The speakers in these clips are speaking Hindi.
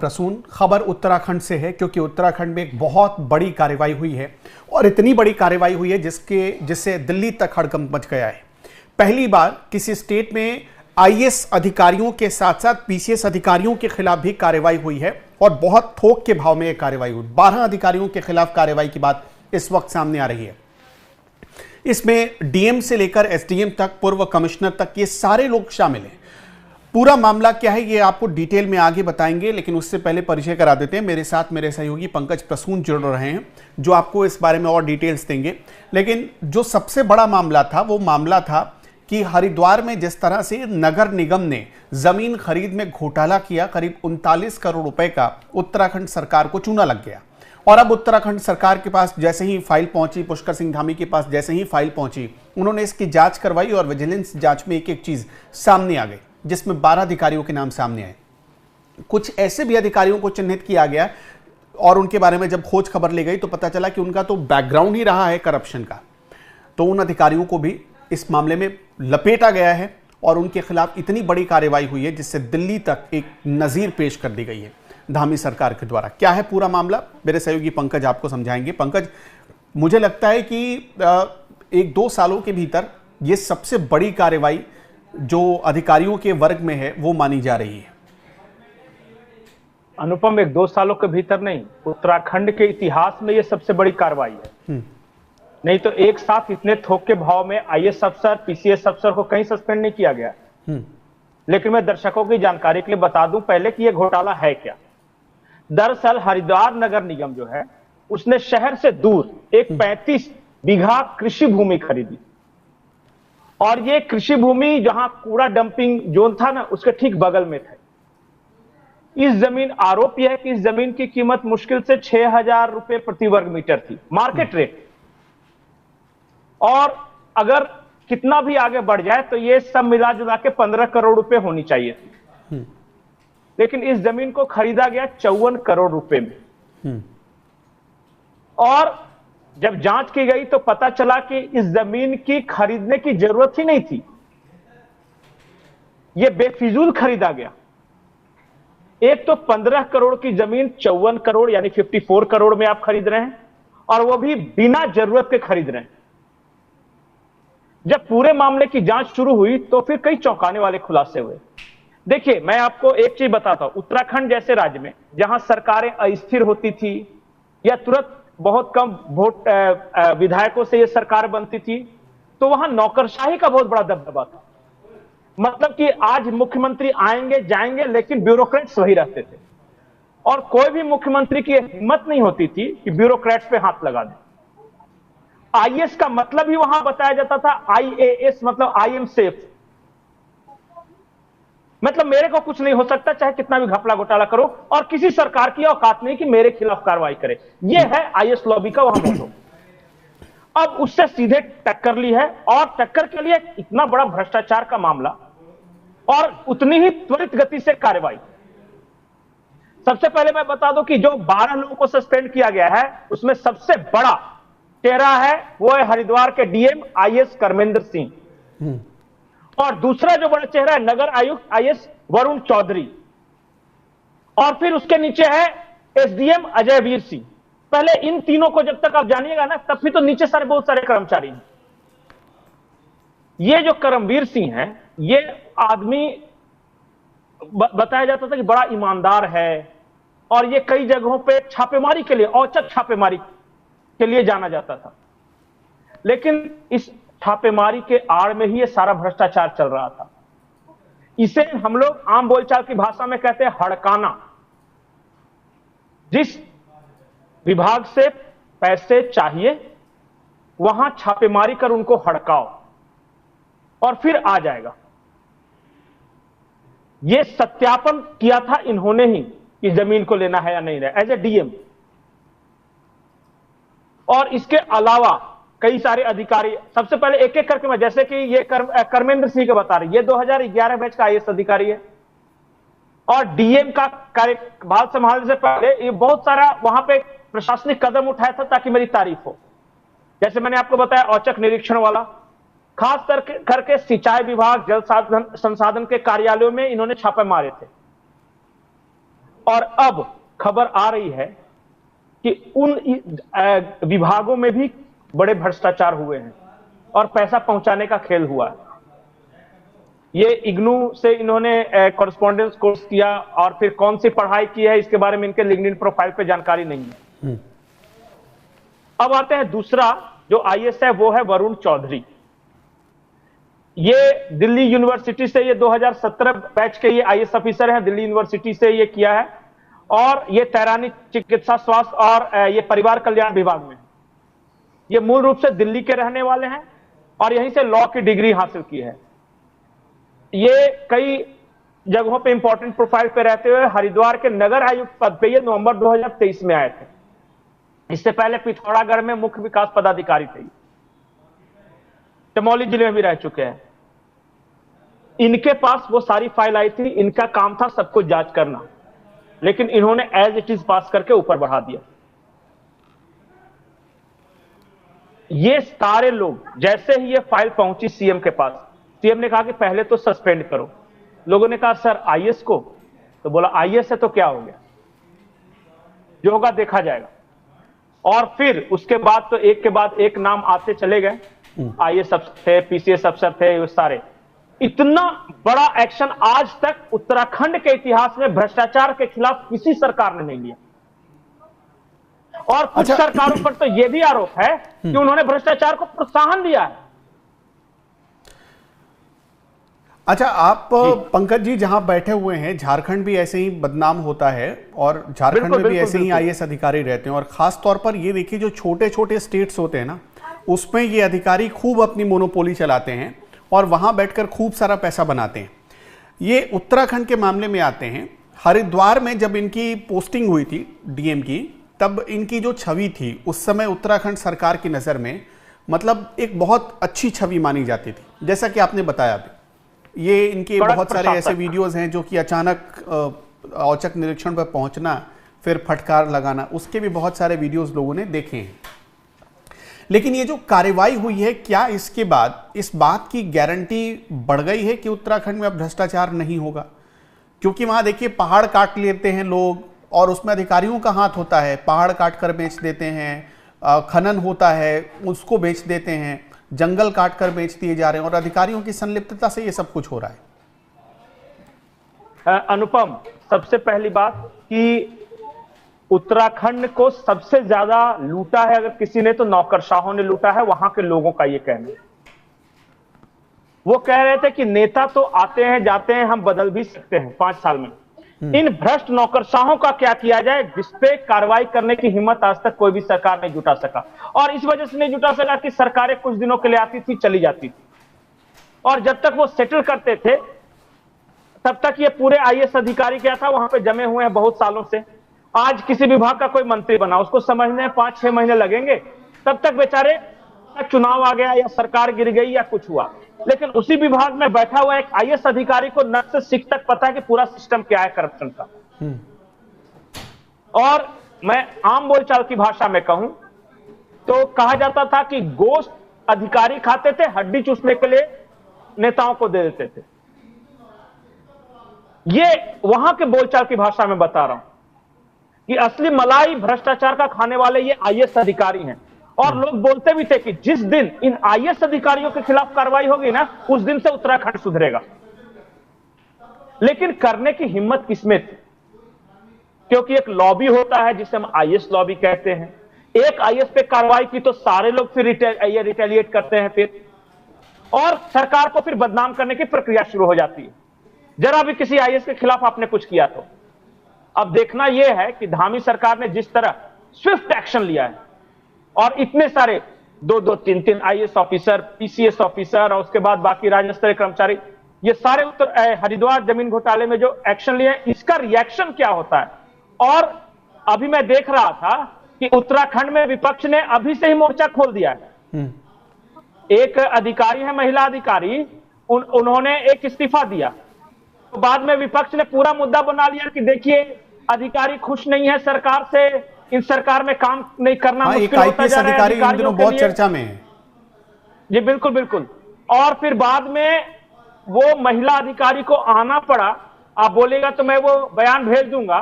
प्रसून खबर उत्तराखंड से है क्योंकि उत्तराखंड में एक बहुत बड़ी कार्रवाई हुई है और इतनी बड़ी कार्रवाई हुई है जिससे दिल्ली तक हड़कंप मच गया है। पहली बार किसी स्टेट में आईएएस अधिकारियों के साथ साथ पीसीएस अधिकारियों के खिलाफ भी कार्रवाई हुई है और बहुत थोक के भाव में यह कार्रवाई हुई। 12 अधिकारियों के खिलाफ कार्रवाई की बात इस वक्त सामने आ रही है। इसमें डीएम से लेकर एसडीएम तक, पूर्व कमिश्नर तक, ये सारे लोग शामिल हैं। पूरा मामला क्या है ये आपको डिटेल में आगे बताएंगे, लेकिन उससे पहले परिचय करा देते हैं। मेरे साथ मेरे सहयोगी पंकज प्रसून जुड़ रहे हैं जो आपको इस बारे में और डिटेल्स देंगे। लेकिन जो सबसे बड़ा मामला था वो मामला था कि हरिद्वार में जिस तरह से नगर निगम ने जमीन खरीद में घोटाला किया, करीब 39 करोड़ रुपए का उत्तराखंड सरकार को चूना लग गया। और अब उत्तराखंड सरकार के पास जैसे ही फाइल पहुंची, पुष्कर सिंह धामी के पास जैसे ही फाइल पहुंची, उन्होंने इसकी जांच करवाई और विजिलेंस जांच में एक एक चीज सामने आ गई, जिसमें 12 अधिकारियों के नाम सामने आए। कुछ ऐसे भी अधिकारियों को चिन्हित किया गया और उनके बारे में जब खोज खबर ली गई तो पता चला कि उनका तो बैकग्राउंड ही रहा है करप्शन का। तो उन अधिकारियों को भी इस मामले में लपेटा गया है और उनके खिलाफ इतनी बड़ी कार्रवाई हुई है जिससे दिल्ली तक एक नजीर पेश कर दी गई है धामी सरकार के द्वारा। क्या है पूरा मामला, मेरे सहयोगी पंकज आपको समझाएंगे। पंकज, मुझे लगता है कि 1-2 सालों के भीतर यह सबसे बड़ी कार्रवाई जो अधिकारियों के वर्ग में है वो मानी जा रही है। अनुपम, 1-2 सालों के भीतर नहीं, उत्तराखंड के इतिहास में यह सबसे बड़ी कार्रवाई है। नहीं तो एक साथ इतने थोक के भाव में आईएएस अफसर, पीसीएस अफसर को कहीं सस्पेंड नहीं किया गया। लेकिन मैं दर्शकों की जानकारी के लिए बता दूं पहले कि यह घोटाला है क्या। दरअसल हरिद्वार नगर निगम जो है उसने शहर से दूर एक 35 बीघा कृषि भूमि खरीदी और ये कृषि भूमि जहां कूड़ा डंपिंग जोन था ना, उसके ठीक बगल में था। इस जमीन, आरोप यह है कि इस जमीन की कीमत मुश्किल से 6,000 रुपए प्रति वर्ग मीटर थी, मार्केट रेट। और अगर कितना भी आगे बढ़ जाए तो ये सब मिला जुला के 15 करोड़ रुपए होनी चाहिए थी। लेकिन इस जमीन को खरीदा गया 54 करोड़ रुपए में। और जब जांच की गई तो पता चला कि इस जमीन की खरीदने की जरूरत ही नहीं थी, यह बेफिजूल खरीदा गया। एक तो 15 करोड़ की जमीन 54 करोड़ यानी 54 करोड़ में आप खरीद रहे हैं, और वो भी बिना जरूरत के खरीद रहे हैं। जब पूरे मामले की जांच शुरू हुई तो फिर कई चौंकाने वाले खुलासे हुए। देखिए, मैं आपको एक चीज बताता हूं, उत्तराखंड जैसे राज्य में जहां सरकारें अस्थिर होती थी या तुरंत बहुत कम वोट विधायकों से यह सरकार बनती थी, तो वहां नौकरशाही का बहुत बड़ा दबदबा था। मतलब कि आज मुख्यमंत्री आएंगे जाएंगे लेकिन ब्यूरोक्रेट्स वही रहते थे और कोई भी मुख्यमंत्री की हिम्मत नहीं होती थी कि ब्यूरोक्रेट्स पे हाथ लगा दे। आईएएस का मतलब ही वहां बताया जाता था आईएएस मतलब आई एम सेफ, मतलब मेरे को कुछ नहीं हो सकता चाहे कितना भी घपला घोटाला करो, और किसी सरकार की औकात नहीं कि मेरे खिलाफ कार्रवाई करे। यह है आईएएस लॉबी का वहां मोटो। अब उससे सीधे टक्कर ली है और टक्कर के लिए इतना बड़ा भ्रष्टाचार का मामला और उतनी ही त्वरित गति से कार्रवाई। सबसे पहले मैं बता दूं कि जो 12 लोगों को सस्पेंड किया गया है उसमें सबसे बड़ा चेहरा है वो है हरिद्वार के डीएम आईएएस कर्मेंद्र सिंह, और दूसरा जो बड़ा चेहरा है नगर आयुक्त आईएएस वरुण चौधरी, और फिर उसके नीचे है एसडीएम अजय वीर सिंह। पहले इन तीनों को जब तक आप जानिएगा ना, तब फिर तो नीचे सारे बहुत सारे कर्मचारी हैं। ये जो करमवीर सिंह है, ये आदमी बताया जाता था कि बड़ा ईमानदार है और ये कई जगहों पे छापेमारी के लिए, औचक छापेमारी के लिए जाना जाता था। लेकिन इस छापेमारी के आड़ में ही ये सारा भ्रष्टाचार चल रहा था। इसे हम लोग आम बोलचाल की भाषा में कहते हैं हड़काना। जिस विभाग से पैसे चाहिए वहां छापेमारी कर उनको हड़काओ और फिर आ जाएगा। यह सत्यापन किया था इन्होंने ही कि जमीन को लेना है या नहीं है, एज ए डीएम। और इसके अलावा कई सारे अधिकारी, सबसे पहले एक एक करके मैं, जैसे कि ये कर्मेंद्र सिंह के बता रहे, ये 2011 बैच का आईएएस अधिकारी है और डीएम का कार्यभार संभालने से पहले ये बहुत सारा वहां पे प्रशासनिक कदम उठाया था ताकि मेरी तारीफ हो। जैसे मैंने आपको बताया औचक निरीक्षण वाला, खास करके सिंचाई विभाग, जल संसाधन के कार्यालयों में इन्होंने छापे मारे थे। और अब खबर आ रही है कि उन विभागों में भी बड़े भ्रष्टाचार हुए हैं और पैसा पहुंचाने का खेल हुआ है। ये इग्नू से इन्होंने कॉरेस्पॉन्डेंस कोर्स किया और फिर कौन सी पढ़ाई की है इसके बारे में इनके लिंक्डइन प्रोफाइल पे जानकारी नहीं है। अब आते हैं दूसरा जो आईएएस है, वो है वरुण चौधरी। ये दिल्ली यूनिवर्सिटी से, ये 2017 बैच के ये आईएएस ऑफिसर हैं, दिल्ली यूनिवर्सिटी से ये किया है और ये तैरानी चिकित्सा स्वास्थ्य और ये परिवार कल्याण विभाग में। ये मूल रूप से दिल्ली के रहने वाले हैं और यहीं से लॉ की डिग्री हासिल की है। ये कई जगहों पे इंपॉर्टेंट प्रोफाइल पे रहते हुए हरिद्वार के नगर आयुक्त पद पे ये नवंबर 2023 में आए थे। इससे पहले पिथौरागढ़ में मुख्य विकास पदाधिकारी थे, चमोली जिले में भी रह चुके हैं। इनके पास वो सारी फाइल आई थी, इनका काम था सब कुछ जांच करना, लेकिन इन्होंने एज इट इज पास करके ऊपर बढ़ा दिया। ये सारे लोग, जैसे ही ये फाइल पहुंची सीएम के पास, सीएम ने कहा कि पहले तो सस्पेंड करो। लोगों ने कहा सर आईएएस को, तो बोला आईएएस है तो क्या हो गया, जो होगा देखा जाएगा। और फिर उसके बाद तो एक के बाद एक नाम आते चले गए, आईएएस अफसर थे, पीसीएस अफसर थे, वो सारे। इतना बड़ा एक्शन आज तक उत्तराखंड के इतिहास में भ्रष्टाचार के खिलाफ किसी सरकार ने नहीं लिया। और कुछ सरकारों पर तो यह भी आरोप है कि उन्होंने भ्रष्टाचार को प्रोत्साहन दिया है। अच्छा, आप पंकज जी जहां बैठे हुए हैं, झारखंड भी ऐसे ही बदनाम होता है और झारखंड में भी ऐसे ही आईएएस अधिकारी रहते हैं। और खास तौर पर ये देखिए, जो छोटे छोटे स्टेट्स होते हैं ना, उसमें ये अधिकारी खूब अपनी मोनोपोली चलाते हैं और वहां बैठकर खूब सारा पैसा बनाते हैं। ये उत्तराखंड के मामले में आते हैं। हरिद्वार में जब इनकी पोस्टिंग हुई थी डीएम की, तब इनकी जो छवि थी उस समय उत्तराखंड सरकार की नज़र में मतलब एक बहुत अच्छी छवि मानी जाती थी, जैसा कि आपने बताया अभी। ये इनके बहुत सारे ऐसे वीडियोस हैं जो कि अचानक औचक निरीक्षण पर पहुंचना, फिर फटकार लगाना, उसके भी बहुत सारे वीडियोस लोगों ने देखे हैं। लेकिन ये जो कार्रवाई हुई है, क्या इसके बाद इस बात की गारंटी बढ़ गई है कि उत्तराखंड में अब भ्रष्टाचार नहीं होगा? क्योंकि वहां देखिए पहाड़ काट लेते हैं लोग और उसमें अधिकारियों का हाथ होता है। पहाड़ काट कर बेच देते हैं, खनन होता है उसको बेच देते हैं, जंगल काट कर बेच दिए जा रहे हैं और अधिकारियों की संलिप्तता से ये सब कुछ हो रहा है। अनुपम, सबसे पहली बात कि उत्तराखंड को सबसे ज्यादा लूटा है अगर किसी ने, तो नौकरशाहों ने लूटा है। वहां के लोगों का ये कहना, वो कह रहे थे कि नेता तो आते हैं जाते हैं, हम बदल भी सकते हैं 5 साल में। इन भ्रष्ट नौकरशाहों का क्या किया जाए जिसपे कार्रवाई करने की हिम्मत आज तक कोई भी सरकार नहीं जुटा सका। और इस वजह से नहीं जुटा सका कि सरकारें कुछ दिनों के लिए आती थी, चली जाती थी, और जब तक वो सेटल करते थे तब तक ये पूरे आईएएस अधिकारी क्या था वहां पे जमे हुए हैं बहुत सालों से। आज किसी विभाग का कोई मंत्री बना, उसको समझने 5-6 महीने लगेंगे, तब तक बेचारे चुनाव आ गया या सरकार गिर गई या कुछ हुआ। लेकिन उसी विभाग में बैठा हुआ एक आईएएस अधिकारी को नक से सिक तक पता है कि पूरा सिस्टम क्या है करप्शन का। और मैं आम बोलचाल की भाषा में कहूं तो कहा जाता था कि गोश्त अधिकारी खाते थे, हड्डी चूसने के लिए नेताओं को दे देते थे। ये वहां के बोलचाल की भाषा में बता रहा हूं कि असली मलाई भ्रष्टाचार का खाने वाले ये आईएएस अधिकारी हैं। और लोग बोलते भी थे कि जिस दिन इन आईएएस अधिकारियों के खिलाफ कार्रवाई होगी ना, उस दिन से उत्तराखंड सुधरेगा। लेकिन करने की हिम्मत किसमें थी? क्योंकि एक लॉबी होता है जिसे हम आईएएस लॉबी कहते हैं। एक आईएएस पे कार्रवाई की तो सारे लोग फिर रिटेलिएट करते हैं फिर, और सरकार को फिर बदनाम करने की प्रक्रिया शुरू हो जाती है। जरा भी किसी आईएएस के खिलाफ आपने कुछ किया तो। अब देखना यह है कि धामी सरकार ने जिस तरह स्विफ्ट एक्शन लिया है और इतने सारे 2-2, 3-3 आईएएस ऑफिसर, पीसीएस ऑफिसर और उसके बाद बाकी राज्य स्तरीय कर्मचारी, ये सारे हरिद्वार जमीन घोटाले में जो एक्शन लिए, इसका रिएक्शन क्या होता है। और अभी मैं देख रहा था कि उत्तराखंड में विपक्ष ने अभी से ही मोर्चा खोल दिया है। एक अधिकारी है, महिला अधिकारी, उन्होंने एक इस्तीफा दिया, तो बाद में विपक्ष ने पूरा मुद्दा बना लिया कि देखिए अधिकारी खुश नहीं है सरकार से, इन सरकार में काम नहीं करना मुश्किल होता जा रहा है अधिकारियों के बहुत लिए। चर्चा में है जी बिल्कुल बिल्कुल। और फिर बाद में वो महिला अधिकारी को आना पड़ा। आप बोलेगा तो मैं वो बयान भेज दूंगा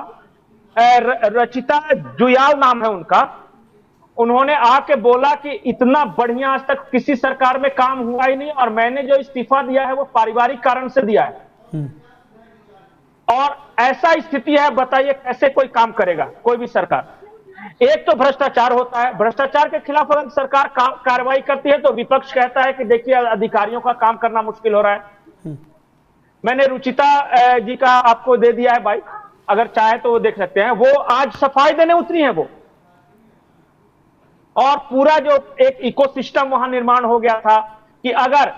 रचिता जुयाल नाम है उनका, उन्होंने आके बोला कि इतना बढ़िया आज तक किसी सरकार में काम हुआ ही नहीं, और मैंने जो इस्तीफा दिया है वो पारिवारिक कारण से दिया है। और ऐसा स्थिति है, बताइए कैसे कोई काम करेगा कोई भी सरकार। एक तो भ्रष्टाचार होता है, भ्रष्टाचार के खिलाफ अगर सरकार कार्रवाई करती है तो विपक्ष कहता है कि देखिए अधिकारियों का काम करना मुश्किल हो रहा है। मैंने रुचिता जी का आपको दे दिया है भाई, अगर चाहे तो वो देख सकते हैं। वो आज सफाई देने उतरी है वो, और पूरा जो एक इकोसिस्टम वहां निर्माण हो गया था कि अगर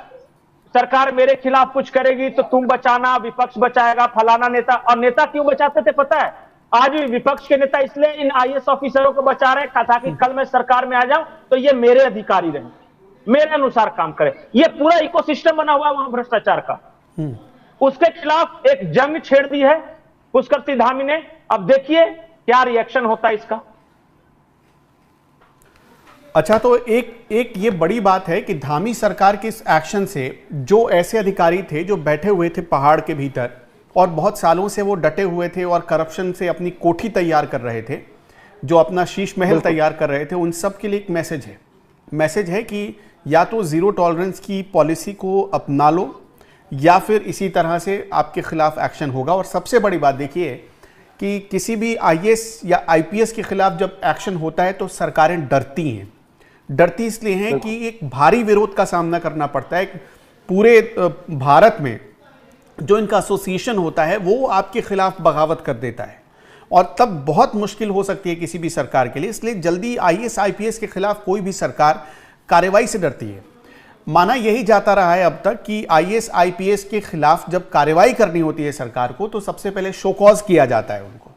सरकार मेरे खिलाफ कुछ करेगी तो तुम बचाना, विपक्ष बचाएगा, फलाना नेता। और नेता क्यों बचाते थे पता है? आज भी विपक्ष के नेता इसलिए इन आईएएस ऑफिसरों को बचा रहे हैं ताकि कल मैं सरकार में आ जाऊं तो ये मेरे अधिकारी रहे, मेरे अनुसार काम करे। ये पूरा इकोसिस्टम बना हुआ वहां भ्रष्टाचार का। उसके खिलाफ एक जंग छेड़ दी है पुष्कर सिंह धामी ने। अब देखिए क्या रिएक्शन होता है इसका। अच्छा, तो एक ये बड़ी बात है कि धामी सरकार के इस एक्शन से जो ऐसे अधिकारी थे जो बैठे हुए थे पहाड़ के भीतर और बहुत सालों से वो डटे हुए थे और करप्शन से अपनी कोठी तैयार कर रहे थे, जो अपना शीश महल तैयार कर रहे थे, उन सब के लिए एक मैसेज है कि या तो ज़ीरो टॉलरेंस की पॉलिसी को अपना लो या फिर इसी तरह से आपके खिलाफ एक्शन होगा। और सबसे बड़ी बात देखिए कि किसी भी आईएएस या आईपीएस के खिलाफ जब एक्शन होता है तो सरकारें डरती हैं। डरती इसलिए हैं कि एक भारी विरोध का सामना करना पड़ता है। पूरे भारत में जो इनका एसोसिएशन होता है वो आपके खिलाफ बगावत कर देता है और तब बहुत मुश्किल हो सकती है किसी भी सरकार के लिए। इसलिए जल्दी आईएएस आईपीएस के खिलाफ कोई भी सरकार कार्रवाई से डरती है। माना यही जाता रहा है अब तक कि आईएएस आईपीएस के खिलाफ जब कार्रवाई करनी होती है सरकार को तो सबसे पहले शोकॉज किया जाता है उनको।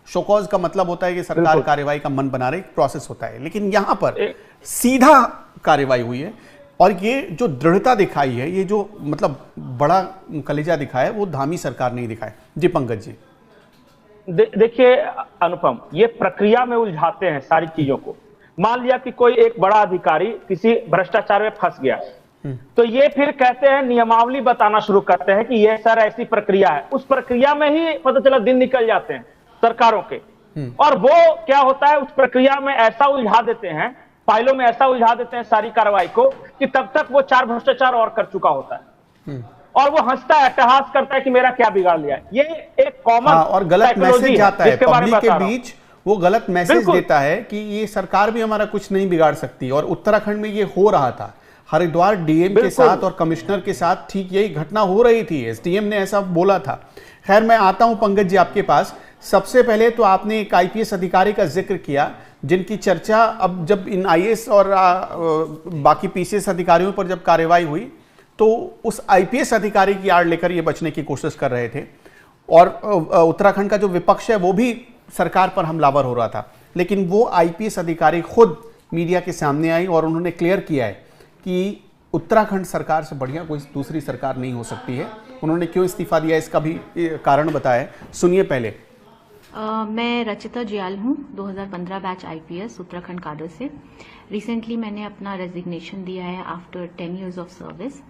शोकॉज का मतलब होता है कि सरकार कार्रवाई का मन बना रही, प्रोसेस होता है। लेकिन यहां पर सीधा कार्रवाई हुई है और ये जो दृढ़ता दिखाई है, ये जो मतलब बड़ा कलेजा दिखाया है, वो धामी सरकार नहीं दिखाया। जी पंकज जी। देखिए अनुपम, ये प्रक्रिया में उलझाते हैं सारी चीजों को। मान लिया कि कोई एक बड़ा अधिकारी किसी भ्रष्टाचार में फंस गया तो ये फिर कहते हैं, नियमावली बताना शुरू करते हैं कि ये सर ऐसी प्रक्रिया है। उस प्रक्रिया में ही पता चला दिन निकल जाते हैं सरकारों के। और वो क्या होता है, उस प्रक्रिया में ऐसा उलझा देते हैं, फाइलों में ऐसा उलझा देते हैं सारी कार्रवाई को कि तब तक वो 4 भ्रष्टाचार और कर चुका होता है और वो हंसता है, अट्टहास करता है कि मेरा क्या बिगाड़ लिया। ये एक कॉमन और गलत मैसेज जाता है पब्लिक के बीच। वो गलत मैसेज देता है कि ये सरकार भी हमारा कुछ नहीं बिगाड़ सकती। और उत्तराखंड में ये हो रहा था, हरिद्वार डीएम के साथ और कमिश्नर के साथ ठीक यही घटना हो रही थी। एसडीएम ने ऐसा बोला था। खैर, मैं आता हूं पंकज जी आपके पास। सबसे पहले तो आपने एक आईपीएस अधिकारी का जिक्र किया जिनकी चर्चा अब जब इन आईएएस और बाकी पीसीएस अधिकारियों पर जब कार्रवाई हुई तो उस आईपीएस अधिकारी की आड़ लेकर ये बचने की कोशिश कर रहे थे और उत्तराखंड का जो विपक्ष है वो भी सरकार पर हमलावर हो रहा था। लेकिन वो आईपीएस अधिकारी खुद मीडिया के सामने आई और उन्होंने क्लियर किया है कि उत्तराखंड सरकार से बढ़िया कोई दूसरी सरकार नहीं हो सकती है। उन्होंने क्यों इस्तीफा दिया इसका भी कारण बताया, सुनिए पहले। मैं रचिता जुयाल हूँ, 2015 बैच आईपीएस उत्तराखंड काडर से। रिसेंटली मैंने अपना रेजिग्नेशन दिया है आफ्टर 10 years ऑफ सर्विस।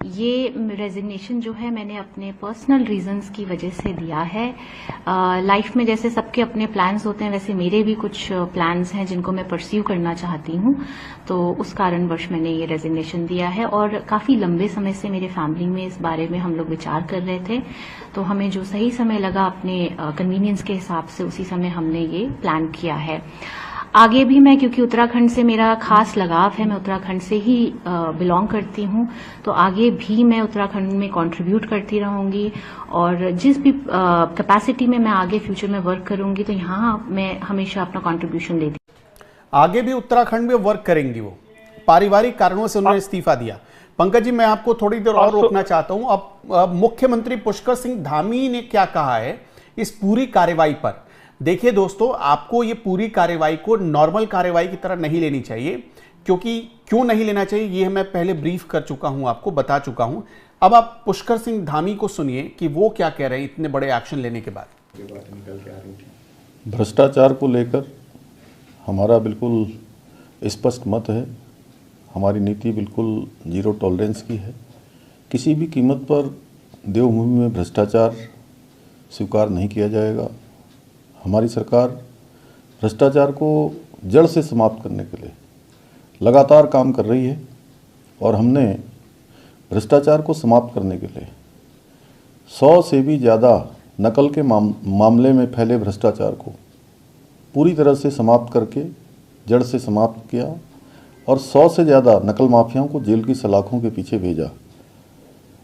ये रेजिग्नेशन जो है मैंने अपने पर्सनल रीजंस की वजह से दिया है। लाइफ में जैसे सबके अपने प्लान्स होते हैं वैसे मेरे भी कुछ प्लान्स हैं जिनको मैं परस्यू करना चाहती हूँ, तो उस कारणवश मैंने ये रेजिग्नेशन दिया है। और काफी लंबे समय से मेरे फैमिली में इस बारे में हम लोग विचार कर रहे थे, तो हमें जो सही समय लगा अपने कन्वीनियंस के हिसाब से उसी समय हमने ये प्लान किया है। आगे भी मैं, क्योंकि उत्तराखंड से मेरा खास लगाव है, मैं उत्तराखंड से ही बिलोंग करती हूँ, तो आगे भी मैं उत्तराखंड में कंट्रीब्यूट करती रहूंगी और जिस भी कैपेसिटी में मैं आगे फ्यूचर में वर्क करूंगी तो यहाँ मैं हमेशा अपना कंट्रीब्यूशन देती। आगे भी उत्तराखंड में वर्क करेंगी वो, पारिवारिक कारणों से उन्होंने इस्तीफा दिया। पंकज जी, मैं आपको थोड़ी देर और रोकना चाहता हूं। अब मुख्यमंत्री पुष्कर सिंह धामी ने क्या कहा है इस पूरी कार्रवाई पर। देखिए दोस्तों, आपको ये पूरी कार्रवाई को नॉर्मल कार्रवाई की तरह नहीं लेनी चाहिए, क्योंकि क्यों नहीं लेना चाहिए ये मैं पहले ब्रीफ कर चुका हूं, आपको बता चुका हूं। अब आप पुष्कर सिंह धामी को सुनिए कि वो क्या कह रहे हैं इतने बड़े एक्शन लेने के बाद। भ्रष्टाचार को लेकर हमारा बिल्कुल स्पष्ट मत है। हमारी नीति बिल्कुल जीरो टॉलरेंस की है। किसी भी कीमत पर देवभूमि में भ्रष्टाचार स्वीकार नहीं किया जाएगा। हमारी सरकार भ्रष्टाचार को जड़ से समाप्त करने के लिए लगातार काम कर रही है और हमने भ्रष्टाचार को समाप्त करने के लिए 100 से भी ज़्यादा नकल के मामले में फैले भ्रष्टाचार को पूरी तरह से समाप्त करके जड़ से समाप्त किया और 100 से ज़्यादा नकल माफियाओं को जेल की सलाखों के पीछे भेजा।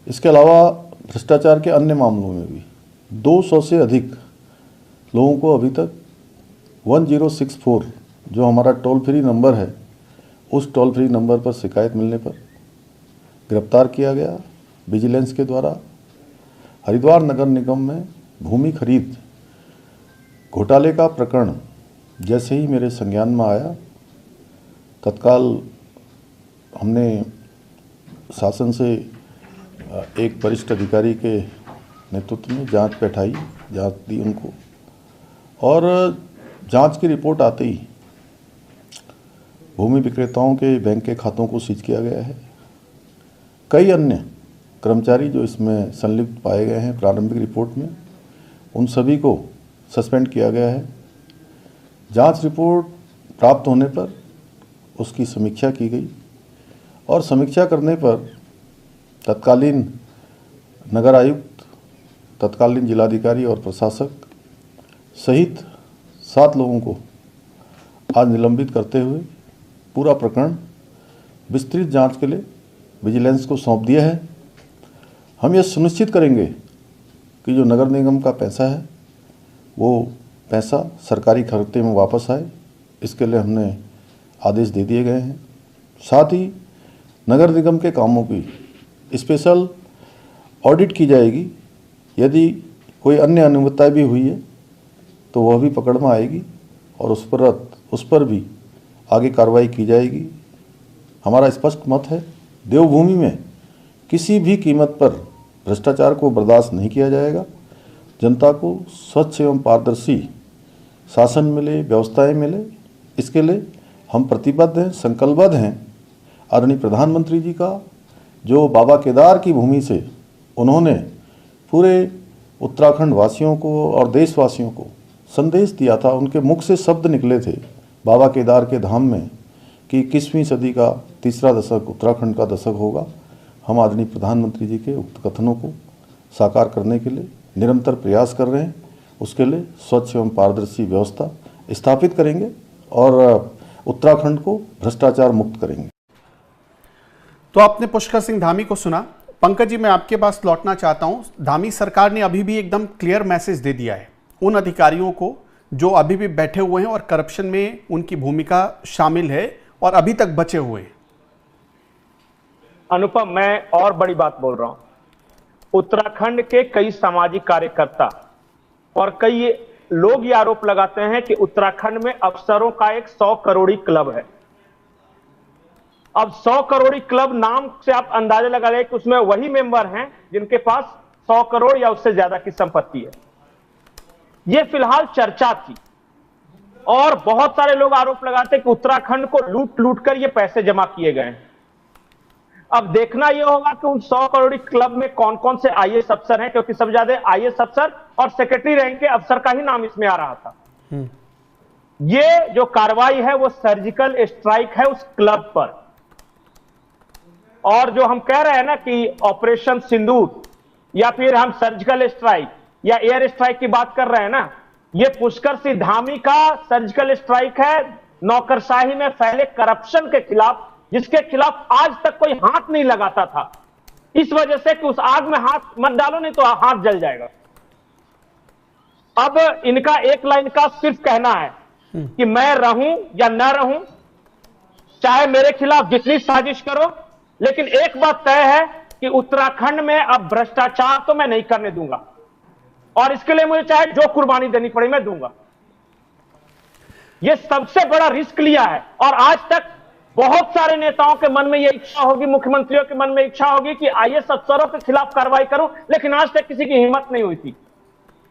इसके अलावा भ्रष्टाचार के अन्य मामलों में भी 200 से अधिक लोगों को अभी तक 1064 जो हमारा टोल फ्री नंबर है, उस टोल फ्री नंबर पर शिकायत मिलने पर गिरफ्तार किया गया। विजिलेंस के द्वारा हरिद्वार नगर निगम में भूमि खरीद घोटाले का प्रकरण जैसे ही मेरे संज्ञान में आया, तत्काल हमने शासन से एक वरिष्ठ अधिकारी के नेतृत्व में जांच बैठाई, जांच दी उनको, और जांच की रिपोर्ट आते ही भूमि विक्रेताओं के बैंक के खातों को सीज किया गया है। कई अन्य कर्मचारी जो इसमें संलिप्त पाए गए हैं प्रारंभिक रिपोर्ट में, उन सभी को सस्पेंड किया गया है। जांच रिपोर्ट प्राप्त होने पर उसकी समीक्षा की गई और समीक्षा करने पर तत्कालीन नगर आयुक्त, तत्कालीन जिलाधिकारी और प्रशासक सहित 7 लोगों को आज निलंबित करते हुए पूरा प्रकरण विस्तृत जांच के लिए विजिलेंस को सौंप दिया है। हम यह सुनिश्चित करेंगे कि जो नगर निगम का पैसा है वो पैसा सरकारी खाते में वापस आए, इसके लिए हमने आदेश दे दिए गए हैं। साथ ही नगर निगम के कामों की स्पेशल ऑडिट की जाएगी। यदि कोई अन्य अनियमितता भी हुई है तो वह भी पकड़ में आएगी और उस पर भी आगे कार्रवाई की जाएगी। हमारा स्पष्ट मत है, देवभूमि में किसी भी कीमत पर भ्रष्टाचार को बर्दाश्त नहीं किया जाएगा। जनता को स्वच्छ एवं पारदर्शी शासन मिले, व्यवस्थाएं मिले, इसके लिए हम प्रतिबद्ध हैं, संकल्पबद्ध हैं। आदरणीय प्रधानमंत्री जी का जो बाबा केदार की भूमि से उन्होंने पूरे उत्तराखंड वासियों को और देशवासियों को संदेश दिया था, उनके मुख से शब्द निकले थे बाबा केदार के धाम में कि 21वीं सदी का तीसरा दशक उत्तराखंड का दशक होगा। हम आदरणीय प्रधानमंत्री जी के उक्त कथनों को साकार करने के लिए निरंतर प्रयास कर रहे हैं। उसके लिए स्वच्छ एवं पारदर्शी व्यवस्था स्थापित करेंगे और उत्तराखंड को भ्रष्टाचार मुक्त करेंगे। तो आपने पुष्कर सिंह धामी को सुना। पंकज जी, मैं आपके पास लौटना चाहता हूं। धामी सरकार ने अभी भी एकदम क्लियर मैसेज दे दिया है उन अधिकारियों को जो अभी भी बैठे हुए हैं और करप्शन में उनकी भूमिका शामिल है और अभी तक बचे हुए हैं। अनुपम, मैं और बड़ी बात बोल रहा हूं। उत्तराखंड के कई सामाजिक कार्यकर्ता और कई लोग ये आरोप लगाते हैं कि उत्तराखंड में अफसरों का एक 100 करोड़ी क्लब है। अब 100 करोड़ी क्लब नाम से आप अंदाजा लगा रहे कि उसमें वही मेंबर हैं जिनके पास 100 करोड़ या उससे ज्यादा की संपत्ति है। यह फिलहाल चर्चा थी और बहुत सारे लोग आरोप लगाते हैं कि उत्तराखंड को लूट लूट कर ये पैसे जमा किए गए हैं। अब देखना यह होगा कि उन 100 करोड़ क्लब में कौन कौन से आईएएस अफसर हैं, क्योंकि सबसे ज्यादा आईएएस अफसर और सेक्रेटरी रैंक के अफसर का ही नाम इसमें आ रहा था। ये जो कार्रवाई है वो सर्जिकल स्ट्राइक है उस क्लब पर। और जो हम कह रहे हैं ना कि ऑपरेशन सिंदूर या फिर हम सर्जिकल स्ट्राइक या एयर स्ट्राइक की बात कर रहे हैं ना, ये पुष्कर सिंह धामी का सर्जिकल स्ट्राइक है नौकरशाही में फैले करप्शन के खिलाफ, जिसके खिलाफ आज तक कोई हाथ नहीं लगाता था, इस वजह से कि उस आग में हाथ मत डालो नहीं तो हाथ जल जाएगा। अब इनका एक लाइन का सिर्फ कहना है कि मैं रहूं या न रहूं, चाहे मेरे खिलाफ जितनी साजिश करो, लेकिन एक बात तय है कि उत्तराखंड में अब भ्रष्टाचार तो मैं नहीं करने दूंगा और इसके लिए मुझे चाहे जो कुर्बानी देनी पड़े मैं दूंगा। यह सबसे बड़ा रिस्क लिया है और आज तक बहुत सारे नेताओं के मन में यह इच्छा होगी, मुख्यमंत्रियों के मन में इच्छा होगी कि आईएएस अफसरों के खिलाफ कार्रवाई करूं, लेकिन आज तक किसी की हिम्मत नहीं हुई थी।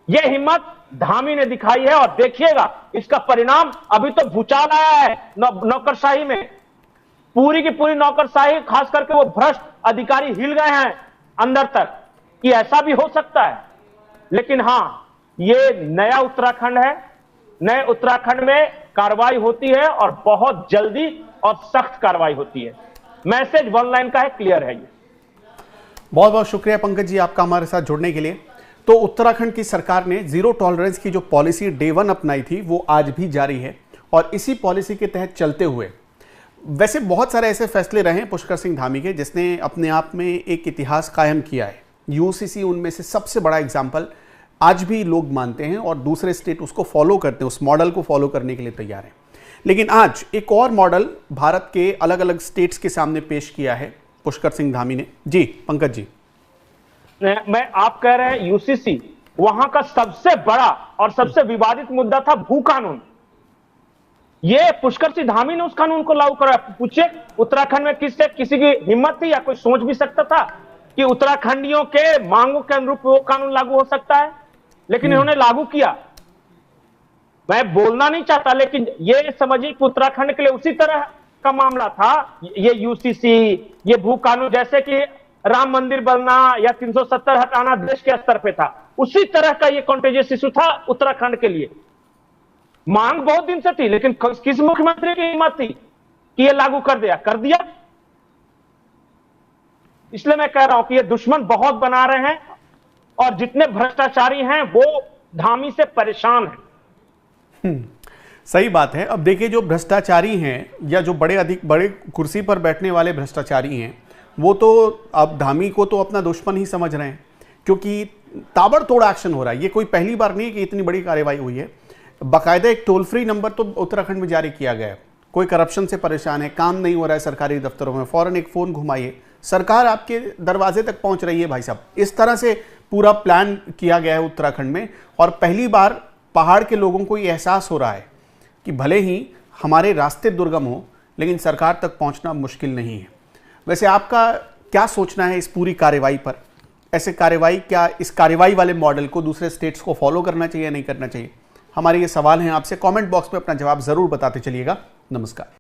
यह हिम्मत धामी ने दिखाई है और देखिएगा इसका परिणाम। अभी तो भूचाल आया है नौकरशाही में, पूरी की पूरी नौकरशाही, खास करके वो भ्रष्ट अधिकारी हिल गए हैं अंदर तक कि ऐसा भी हो सकता है। लेकिन हां, ये नया उत्तराखंड है, नए उत्तराखंड में कार्रवाई होती है और बहुत जल्दी और सख्त कार्रवाई होती है। मैसेज वन लाइन का है, क्लियर है ये। बहुत बहुत शुक्रिया पंकज जी आपका हमारे साथ जुड़ने के लिए। तो उत्तराखंड की सरकार ने जीरो टॉलरेंस की जो पॉलिसी डे 1 अपनाई थी वो आज भी जारी है और इसी पॉलिसी के तहत चलते हुए वैसे बहुत सारे ऐसे फैसले रहे हैं पुष्कर सिंह धामी के जिसने अपने आप में एक इतिहास कायम किया है। यूसीसी उनमें से सबसे बड़ा एग्जाम्पल आज भी लोग मानते हैं और दूसरे स्टेट उसको फॉलो करते हैं, उस मॉडल को फॉलो करने के लिए तैयार हैं। लेकिन आज एक और मॉडल भारत के अलग अलग स्टेट्स के सामने पेश किया है पुष्कर सिंह धामी ने। जी पंकज जी, मैं आप कह रहे हैं यूसीसी, वहां का सबसे बड़ा और सबसे विवादित मुद्दा था भू कानून। ये पुष्कर सिंह धामी ने उस कानून को लागू करा। पूछे उत्तराखंड में किसी की हिम्मत थी या कोई सोच भी सकता था कि उत्तराखंडियों के मांगों के अनुरूप वो कानून लागू हो सकता है? लेकिन इन्होंने लागू किया। मैं बोलना नहीं चाहता, लेकिन ये समझिए कि उत्तराखंड के लिए उसी तरह का मामला था ये यूसीसी, ये भू कानून, जैसे कि राम मंदिर बनना या 370 हटाना देश के स्तर पे था, उसी तरह का ये कॉन्टेजियस इशू था उत्तराखंड के लिए। मांग बहुत दिन से थी, लेकिन किस मुख्यमंत्री की हिम्मत थी कि ये लागू कर दिया। इसलिए मैं कह रहा हूं कि ये दुश्मन बहुत बना रहे हैं और जितने भ्रष्टाचारी हैं वो धामी से परेशान हैं। सही बात है। अब देखिए जो भ्रष्टाचारी हैं या जो बड़े कुर्सी पर बैठने वाले भ्रष्टाचारी हैं वो तो अब धामी को तो अपना दुश्मन ही समझ रहे हैं, क्योंकि ताबड़तोड़ एक्शन हो रहा है। ये कोई पहली बार नहीं है कि इतनी बड़ी कार्रवाई हुई है। बाकायदा एक टोल फ्री नंबर तो उत्तराखंड में जारी किया गया है। कोई करप्शन से परेशान है, काम नहीं हो रहा है सरकारी दफ्तरों में, फौरन एक फ़ोन घुमाइए, सरकार आपके दरवाजे तक पहुंच रही है भाई साहब। इस तरह से पूरा प्लान किया गया है उत्तराखंड में और पहली बार पहाड़ के लोगों को ये एहसास हो रहा है कि भले ही हमारे रास्ते दुर्गम हो लेकिन सरकार तक पहुंचना मुश्किल नहीं है। वैसे आपका क्या सोचना है इस पूरी कार्रवाई पर? ऐसे कार्रवाई, क्या इस कार्रवाई वाले मॉडल को दूसरे स्टेट्स को फॉलो करना चाहिए या नहीं करना चाहिए? हमारे ये सवाल हैं आपसे। कमेंट बॉक्स में अपना जवाब जरूर बताते चलिएगा। नमस्कार।